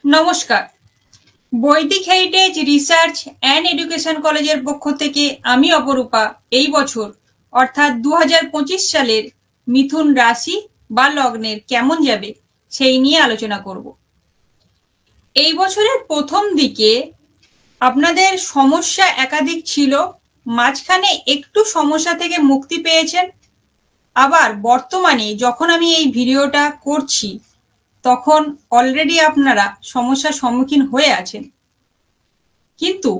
নমস্কার। বৈদিক heritage research and education কলেজের পক্ষ থেকে আমি অপরূপা এই বছর অর্থাৎ 2025 সালের মিথুন রাশি বা লগ্নের কেমন যাবে সেই নিয়ে আলোচনা করব। এই বছরের প্রথম দিকে আপনাদের সমস্যা একাধিক ছিল, মাঝখানে একটু সমস্যা থেকে মুক্তি পেয়েছেন। আবার বর্তমানে যখন আমি এই ভিডিওটা করছি তখন অলরেডি আপনারা সমস্যার সম্মুখীন হয়ে আছেন, কিন্তু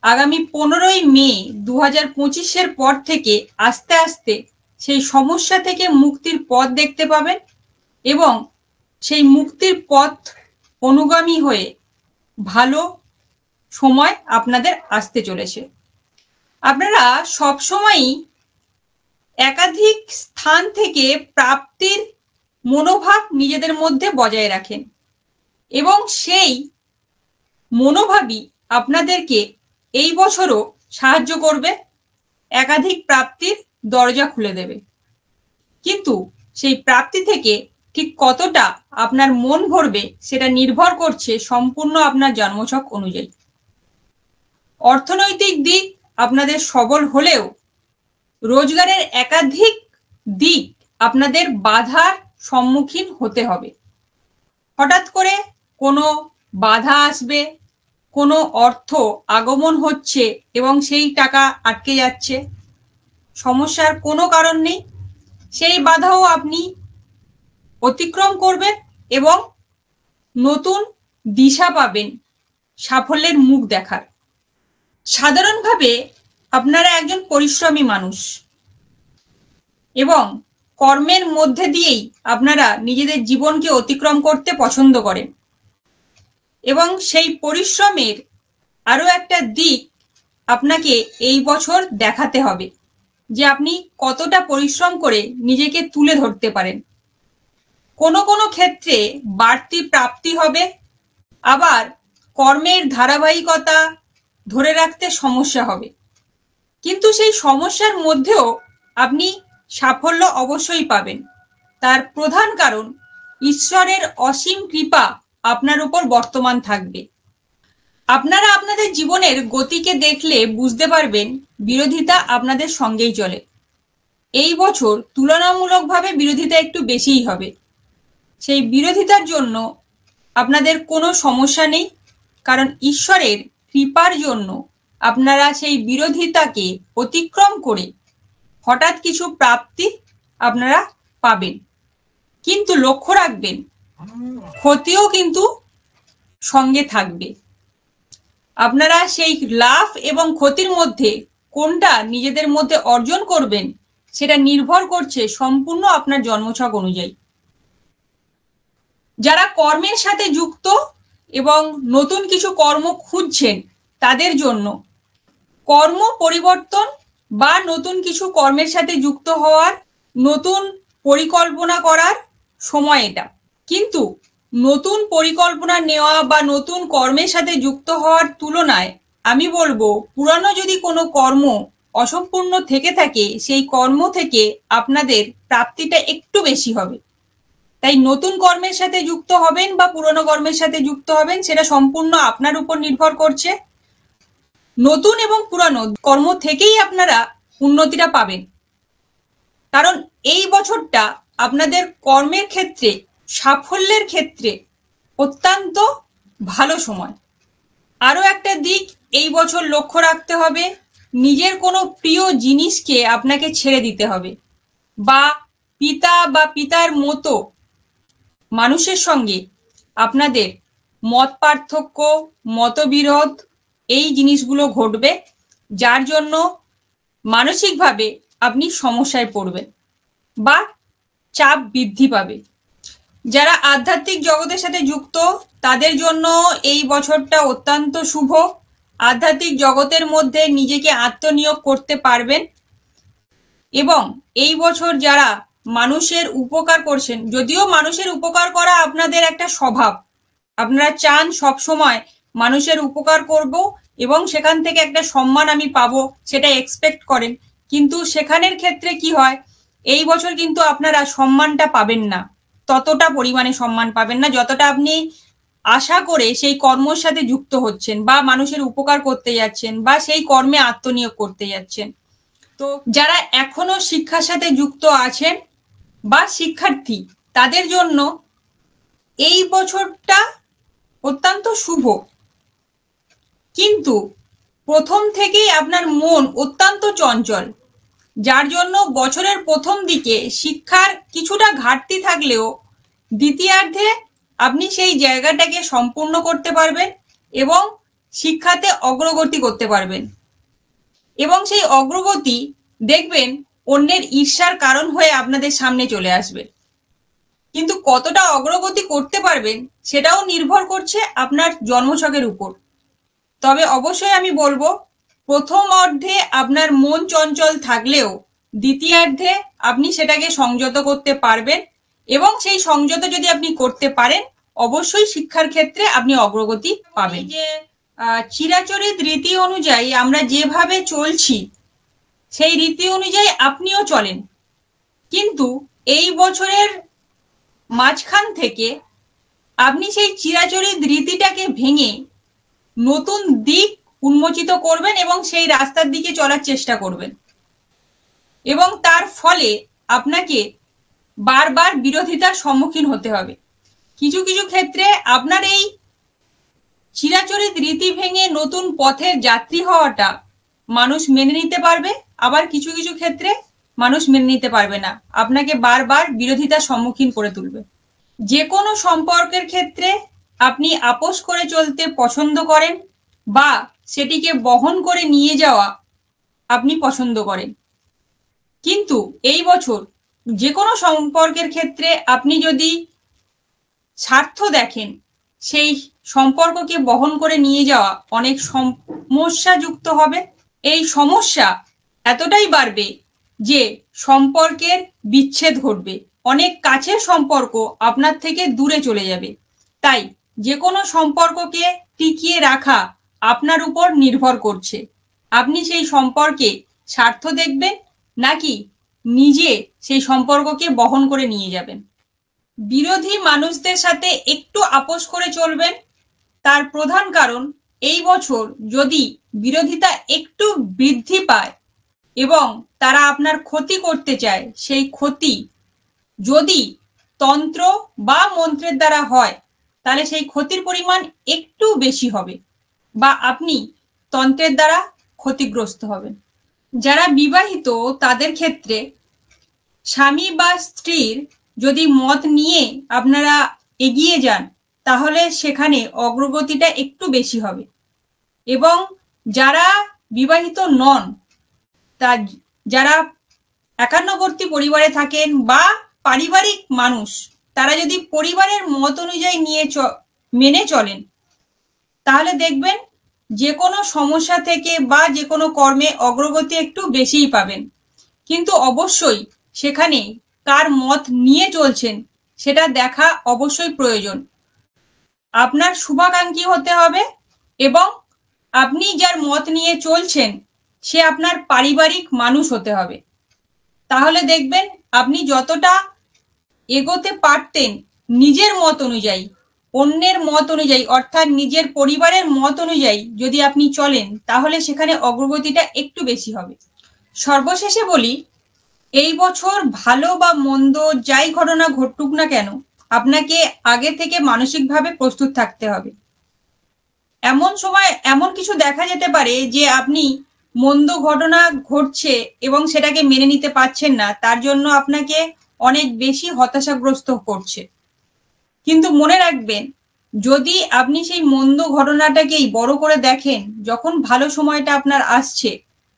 আগামী 15ই মে 2025-এর পর থেকে আস্তে আস্তে সেই সমস্যা থেকে মুক্তির পথ দেখতে পাবেন এবং সেই মুক্তির পথ অনুগামী হয়ে ভালো সময় আপনাদের আসতে চলেছে। আপনারা সবসময়ই একাধিক স্থান থেকে প্রাপ্তির মনোভাব নিজেদের মধ্যে বজায় রাখেন এবং সেই মনোভাবই আপনাদেরকে এই বছরও সাহায্য করবে, একাধিক প্রাপ্তির দরজা খুলে দেবে। কিন্তু সেই প্রাপ্তি থেকে ঠিক কতটা আপনার মন ভরবে সেটা নির্ভর করছে সম্পূর্ণ আপনার জন্মছক অনুযায়ী। অর্থনৈতিক দিক আপনাদের সবল হলেও রোজগারের একাধিক দিক আপনাদের বাধার সম্মুখীন হতে হবে। হঠাৎ করে কোনো বাধা আসবে, কোনো অর্থ আগমন হচ্ছে এবং সেই টাকা আটকে যাচ্ছে, সমস্যার কোনো কারণ নেই, সেই বাধাও আপনি অতিক্রম করবেন এবং নতুন দিশা পাবেন সাফল্যের মুখ দেখার। সাধারণভাবে আপনারা একজন পরিশ্রমী মানুষ এবং কর্মের মধ্যে দিয়েই আপনারা নিজেদের জীবনকে অতিক্রম করতে পছন্দ করেন এবং সেই পরিশ্রমের আরো একটা দিক আপনাকে এই বছর দেখাতে হবে যে আপনি কতটা পরিশ্রম করে নিজেকে তুলে ধরতে পারেন। কোনো কোনো ক্ষেত্রে বাড়তি প্রাপ্তি হবে, আবার কর্মের ধারাবাহিকতা ধরে রাখতে সমস্যা হবে, কিন্তু সেই সমস্যার মধ্যেও আপনি সাফল্য অবশ্যই পাবেন। তার প্রধান কারণ ঈশ্বরের অসীম কৃপা আপনার উপর বর্তমান থাকবে। আপনারা আপনাদের জীবনের গতিকে দেখলে বুঝতে পারবেন বিরোধিতা আপনাদের সঙ্গেই চলে। এই বছর তুলনামূলকভাবে বিরোধিতা একটু বেশিই হবে। সেই বিরোধিতার জন্য আপনাদের কোনো সমস্যা নেই, কারণ ঈশ্বরের কৃপার জন্য আপনারা সেই বিরোধিতাকে অতিক্রম করে হঠাৎ কিছু প্রাপ্তি আপনারা পাবেন। কিন্তু লক্ষ্য রাখবেন ক্ষতিও কিন্তু সঙ্গে থাকবে। আপনারা সেই লাভ এবং ক্ষতির মধ্যে কোনটা নিজেদের মধ্যে অর্জন করবেন সেটা নির্ভর করছে সম্পূর্ণ আপনার জন্মছক অনুযায়ী। যারা কর্মের সাথে যুক্ত এবং নতুন কিছু কর্ম খুঁজছেন তাদের জন্য কর্ম পরিবর্তন বা নতুন কিছু কর্মের সাথে যুক্ত হওয়ার, নতুন পরিকল্পনা করার সময় এটা। কিন্তু নতুন পরিকল্পনা নেওয়া বা নতুন কর্মের সাথে যুক্ত হওয়ার তুলনায় আমি বলবো পুরানো যদি কোনো কর্ম অসম্পূর্ণ থেকে থাকে সেই কর্ম থেকে আপনাদের প্রাপ্তিটা একটু বেশি হবে। তাই নতুন কর্মের সাথে যুক্ত হবেন বা পুরনো কর্মের সাথে যুক্ত হবেন সেটা সম্পূর্ণ আপনার উপর নির্ভর করছে। নতুন এবং পুরানো কর্ম থেকেই আপনারা উন্নতিটা পাবেন, কারণ এই বছরটা আপনাদের কর্মের ক্ষেত্রে, সাফল্যের ক্ষেত্রে অত্যন্ত ভালো সময়। আরো একটা দিক এই বছর লক্ষ্য রাখতে হবে, নিজের কোনো প্রিয় জিনিসকে আপনাকে ছেড়ে দিতে হবে বা পিতা বা পিতার মতো মানুষের সঙ্গে আপনাদের মত পার্থক্য, মতবিরোধ এই জিনিসগুলো ঘটবে, যার জন্য মানসিকভাবে আপনি সমস্যায় পড়বেন বা চাপ বৃদ্ধি পাবে। যারা আধ্যাত্মিক জগতের সাথে যুক্ত তাদের জন্য এই বছরটা অত্যন্ত শুভ। আধ্যাত্মিক জগতের মধ্যে নিজেকে আত্মনিয়োগ করতে পারবেন এবং এই বছর যারা মানুষের উপকার করছেন, যদিও মানুষের উপকার করা আপনাদের একটা স্বভাব, আপনারা চান সব সময় মানুষের উপকার করব এবং সেখান থেকে একটা সম্মান আমি পাবো সেটা এক্সপেক্ট করেন, কিন্তু সেখানের ক্ষেত্রে কি হয় এই বছর কিন্তু আপনারা সম্মানটা পাবেন না, ততটা পরিমাণে সম্মান পাবেন না যতটা আপনি আশা করে সেই কর্মের সাথে যুক্ত হচ্ছেন বা মানুষের উপকার করতে যাচ্ছেন বা সেই কর্মে আত্মনিয়োগ করতে যাচ্ছেন। তো যারা এখনো শিক্ষার সাথে যুক্ত আছেন বা শিক্ষার্থী, তাদের জন্য এই বছরটা অত্যন্ত শুভ। কিন্তু প্রথম থেকেই আপনার মন অত্যন্ত চঞ্চল, যার জন্য বছরের প্রথম দিকে শিক্ষার কিছুটা ঘাটতি থাকলেও দ্বিতীয়ার্ধে আপনি সেই জায়গাটাকে সম্পূর্ণ করতে পারবেন এবং শিক্ষাতে অগ্রগতি করতে পারবেন। এবং সেই অগ্রগতি দেখবেন অন্যের ঈর্ষার কারণ হয়ে আপনাদের সামনে চলে আসবে। কিন্তু কতটা অগ্রগতি করতে পারবেন সেটাও নির্ভর করছে আপনার জন্মছকের উপর। তবে অবশ্যই আমি বলবো, প্রথম অর্ধে আপনার মন চঞ্চল থাকলেও দ্বিতীয়ার্ধে আপনি সেটাকে সংযত করতে পারবেন এবং সেই সংযত যদি আপনি করতে পারেন, অবশ্যই শিক্ষার ক্ষেত্রে আপনি অগ্রগতি পাবেন। যে চিরাচরিত রীতি অনুযায়ী আমরা যেভাবে চলছি সেই রীতি অনুযায়ী আপনিও চলেন, কিন্তু এই বছরের মাঝখান থেকে আপনি সেই চিরাচরিত রীতিটাকে ভেঙে নতুন দিক উন্মোচিত করবেন এবং সেই রাস্তার দিকে চলার চেষ্টা করবেন। এবং তার ফলে আপনাকে বারবার বিরোধিতার সম্মুখীন হতে হবে। কিছু কিছু ক্ষেত্রে আপনার এই চিরাচরিত রীতি ভেঙে নতুন পথের যাত্রী হওয়াটা মানুষ মেনে নিতে পারবে, আবার কিছু কিছু ক্ষেত্রে মানুষ মেনে নিতে পারবে না, আপনাকে বারবার বিরোধিতার সম্মুখীন করে তুলবে। যে কোনো সম্পর্কের ক্ষেত্রে আপনি আপোষ করে চলতে পছন্দ করেন বা সেটিকে বহন করে নিয়ে যাওয়া আপনি পছন্দ করেন। কিন্তু এই বছর যে কোনো সম্পর্কের ক্ষেত্রে আপনি যদি স্বার্থ দেখেন, সেই সম্পর্ককে বহন করে নিয়ে যাওয়া অনেক সমস্যাযুক্ত হবে। এই সমস্যা এতটাই বাড়বে যে সম্পর্কের বিচ্ছেদ ঘটবে, অনেক কাছের সম্পর্ক আপনার থেকে দূরে চলে যাবে। তাই যে কোনো সম্পর্ককে টিকিয়ে রাখা আপনার উপর নির্ভর করছে। আপনি সেই সম্পর্কে স্বার্থ দেখবেন নাকি নিজে সেই সম্পর্ককে বহন করে নিয়ে যাবেন। বিরোধী মানুষদের সাথে একটু আপোষ করে চলবেন। তার প্রধান কারণ, এই বছর যদি বিরোধিতা একটু বৃদ্ধি পায় এবং তারা আপনার ক্ষতি করতে চায়, সেই ক্ষতি যদি তন্ত্র বা মন্ত্রের দ্বারা হয় তাহলে সেই ক্ষতির পরিমাণ একটু বেশি হবে বা আপনি তন্ত্রের দ্বারা ক্ষতিগ্রস্ত হবেন। যারা বিবাহিত তাদের ক্ষেত্রে স্বামী বা স্ত্রীর যদি মত নিয়ে আপনারা এগিয়ে যান তাহলে সেখানে অগ্রগতিটা একটু বেশি হবে। এবং যারা বিবাহিত নন, যারা একান্নবর্তী পরিবারে থাকেন বা পারিবারিক মানুষ, তারা যদি পরিবারের মত অনুযায়ী মেনে চলেন তাহলে দেখবেন যে কোনো সমস্যা থেকে বা যে কোনো কর্মে অগ্রগতি একটু বেশিই পাবেন। কিন্তু অবশ্যই সেখানে কার মত নিয়ে চলছেন সেটা দেখা অবশ্যই প্রয়োজন। আপনার শুভাকাঙ্ক্ষী হতে হবে এবং আপনি যার মত নিয়ে চলছেন সে আপনার পারিবারিক মানুষ হতে হবে। তাহলে দেখবেন আপনি যতটা এগোতে পারতেন নিজের মত অনুযায়ী, অন্যের মত অনুযায়ী অর্থাৎ নিজের পরিবারের মত অনুযায়ী যদি আপনি চলেন তাহলে সেখানে অগ্রগতিটা একটু বেশি হবে। সর্বশেষে বলি, এই বছর ভালো বা মন্দ যাই ঘটনা ঘটুক না কেন, আপনাকে আগে থেকে মানসিকভাবে প্রস্তুত থাকতে হবে। এমন সময় এমন কিছু দেখা যেতে পারে যে আপনি মন্দ ঘটনা ঘটছে এবং সেটাকে মেনে নিতে পারছেন না, তার জন্য আপনাকে অনেক বেশি হতাশাগ্রস্ত করছে। কিন্তু মনে রাখবেন, যদি আপনি সেই মন্দ ঘটনাটাকেই বড় করে দেখেন, যখন ভালো সময়টা আপনার আসছে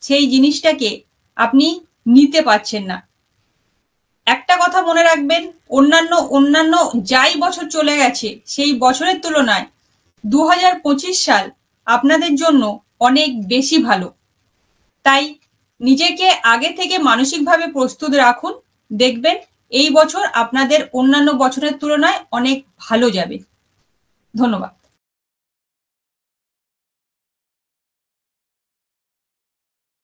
সেই জিনিসটাকে আপনি নিতে পারছেন না। একটা কথা মনে রাখবেন, অন্যান্য যাই বছর চলে গেছে সেই বছরের তুলনায় 2025 সাল আপনাদের জন্য অনেক বেশি ভালো। তাই নিজেকে আগে থেকে মানসিকভাবে প্রস্তুত রাখুন, দেখবেন এই বছর আপনাদের অন্যান্য বছরের তুলনায় অনেক ভালো যাবে। ধন্যবাদ।